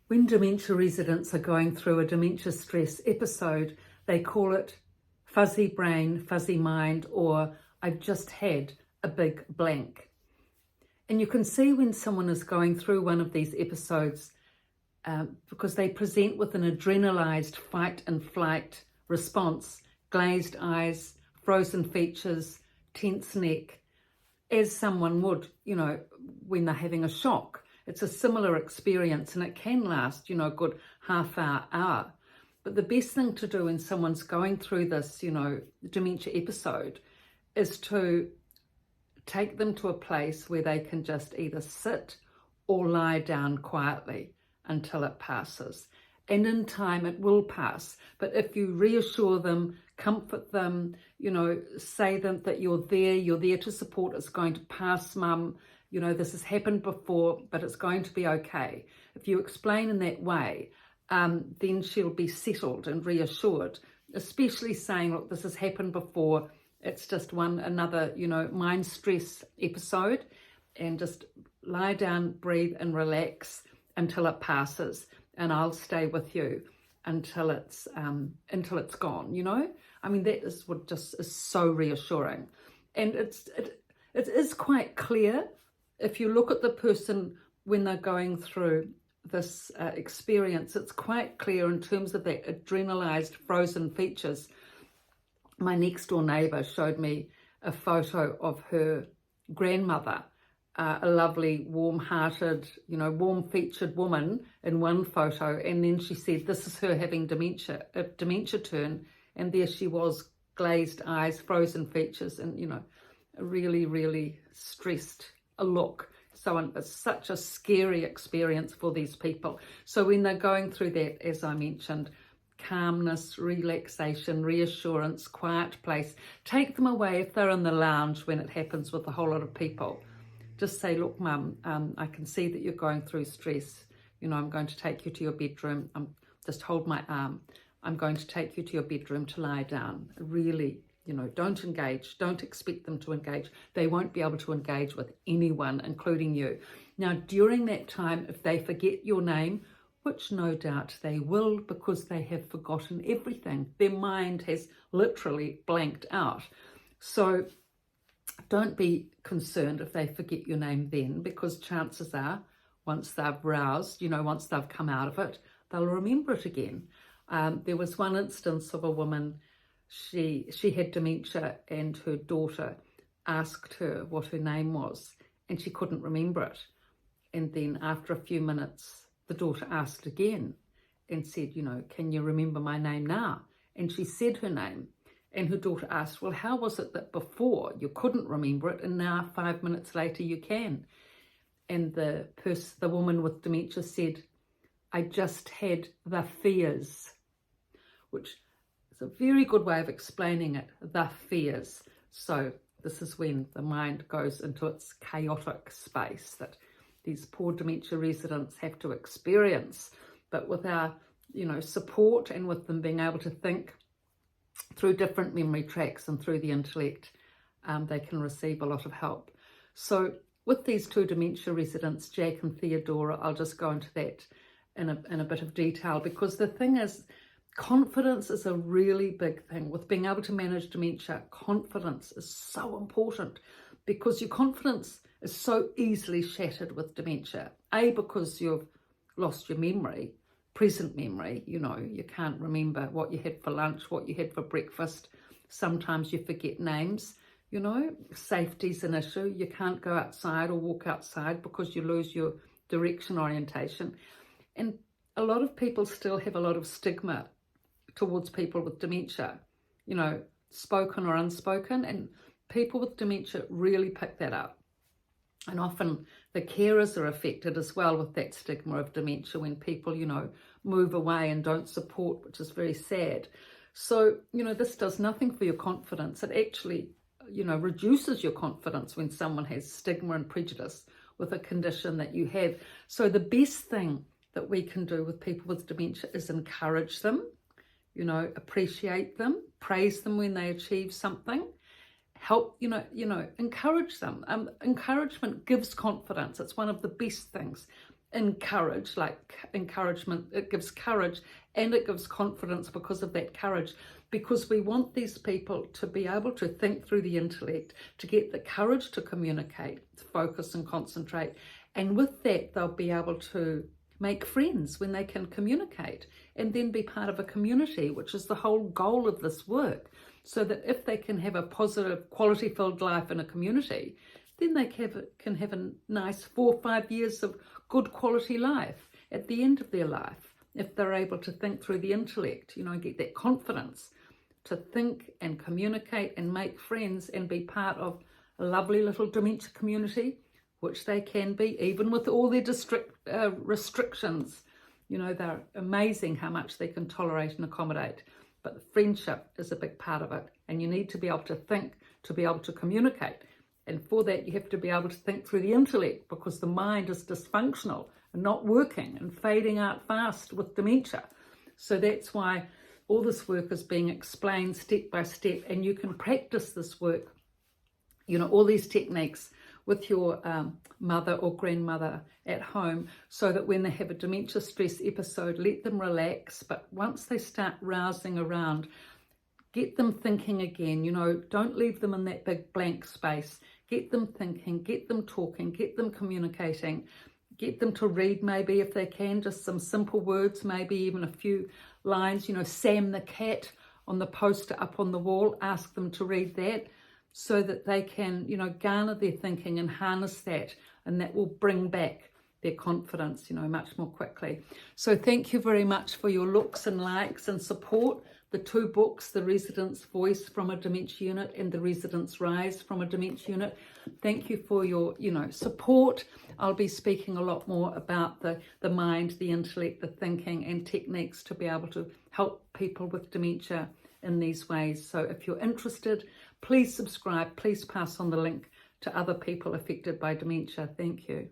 When dementia residents are going through a dementia stress episode, they call it fuzzy brain, fuzzy mind, or I've just had a big blank. And you can see when someone is going through one of these episodes because they present with an adrenalized fight and flight response, glazed eyes, frozen features, tense neck, as someone would, when they're having a shock. It's a similar experience and it can last, a good half hour. But the best thing to do when someone's going through this, dementia episode is to take them to a place where they can just either sit or lie down quietly until it passes. And in time it will pass. But if you reassure them, comfort them, say them that you're there to support, it's going to pass, mum, this has happened before, but it's going to be okay. If you explain in that way, then she'll be settled and reassured, especially saying, look, this has happened before. It's just another, mind stress episode, and just lie down, breathe and relax until it passes. And I'll stay with you until it's gone, I mean, that is what just is so reassuring. And it is quite clear if you look at the person when they're going through this experience, it's quite clear in terms of that adrenalized frozen features. My next door neighbour showed me a photo of her grandmother, a lovely, warm-hearted, warm-featured woman in one photo, and then she said, this is her having dementia, a dementia turn, and there she was, glazed eyes, frozen features, and, a really, really stressed look. So it's such a scary experience for these people. So when they're going through that, as I mentioned, calmness, relaxation, reassurance, quiet place, take them away if they're in the lounge when it happens with a whole lot of people. Just say, look, mum, I can see that you're going through stress. I'm going to take you to your bedroom. Just hold my arm. I'm going to take you to your bedroom to lie down. Really, don't engage. Don't expect them to engage. They won't be able to engage with anyone, including you. Now, during that time, if they forget your name, which no doubt they will because they have forgotten everything, their mind has literally blanked out. So don't be concerned if they forget your name then, because chances are, once they've roused, once they've come out of it, they'll remember it again. There was one instance of a woman, she had dementia, and her daughter asked her what her name was and she couldn't remember it. And then after a few minutes, the daughter asked again and said, can you remember my name now? And she said her name. And her daughter asked, well, how was it that before you couldn't remember it and now 5 minutes later you can? And the woman with dementia said, I just had the fears, which is a very good way of explaining it, the fears. So this is when the mind goes into its chaotic space that these poor dementia residents have to experience. But with our, support and with them being able to think through different memory tracks and through the intellect, they can receive a lot of help. So with these two dementia residents, Jack and Theodora, I'll just go into that in a bit of detail, because the thing is, confidence is a really big thing. With being able to manage dementia, confidence is so important, because your confidence is so easily shattered with dementia. A, because you've lost your memory, present memory, you can't remember what you had for lunch, what you had for breakfast. Sometimes you forget names, safety's an issue. You can't go outside or walk outside because you lose your direction orientation. And a lot of people still have a lot of stigma towards people with dementia, spoken or unspoken, and people with dementia really pick that up. And often the carers are affected as well with that stigma of dementia when people, move away and don't support, which is very sad. So, this does nothing for your confidence. It actually, reduces your confidence when someone has stigma and prejudice with a condition that you have. So the best thing that we can do with people with dementia is encourage them, appreciate them, praise them when they achieve something, help, encourage them. Encouragement gives confidence. It's one of the best things. encourage, like encouragement. It gives courage and it gives confidence because of that courage, because we want these people to be able to think through the intellect, to get the courage to communicate, to focus and concentrate. And with that, they'll be able to make friends when they can communicate, and then be part of a community, which is the whole goal of this work. So that if they can have a positive, quality-filled life in a community, then they can have a nice 4 or 5 years of good quality life at the end of their life, if they're able to think through the intellect, you know, and get that confidence to think and communicate and make friends and be part of a lovely little dementia community, which they can be, even with all their restrictions. You know, they're amazing how much they can tolerate and accommodate. But the friendship is a big part of it. And you need to be able to think, to be able to communicate. And for that, you have to be able to think through the intellect, because the mind is dysfunctional and not working and fading out fast with dementia. So that's why all this work is being explained step by step. And you can practice this work, you know, all these techniques with your mother or grandmother at home, so that when they have a dementia stress episode, let them relax. But once they start rousing around, get them thinking again. You know, don't leave them in that big blank space. Get them thinking, get them talking, get them communicating, get them to read maybe if they can, just some simple words, maybe even a few lines. You know, Sam the cat on the poster up on the wall, ask them to read that, so that they can, you know, garner their thinking and harness that, and that will bring back their confidence, you know, much more quickly. So thank you very much for your looks and likes and support. The 2 books, The Resident's Voice from a Dementia Unit and The Resident's Rise from a Dementia Unit. Thank you for your, you know, support. I'll be speaking a lot more about the mind, the intellect, the thinking and techniques to be able to help people with dementia in these ways. So if you're interested, please subscribe, please pass on the link to other people affected by dementia. Thank you.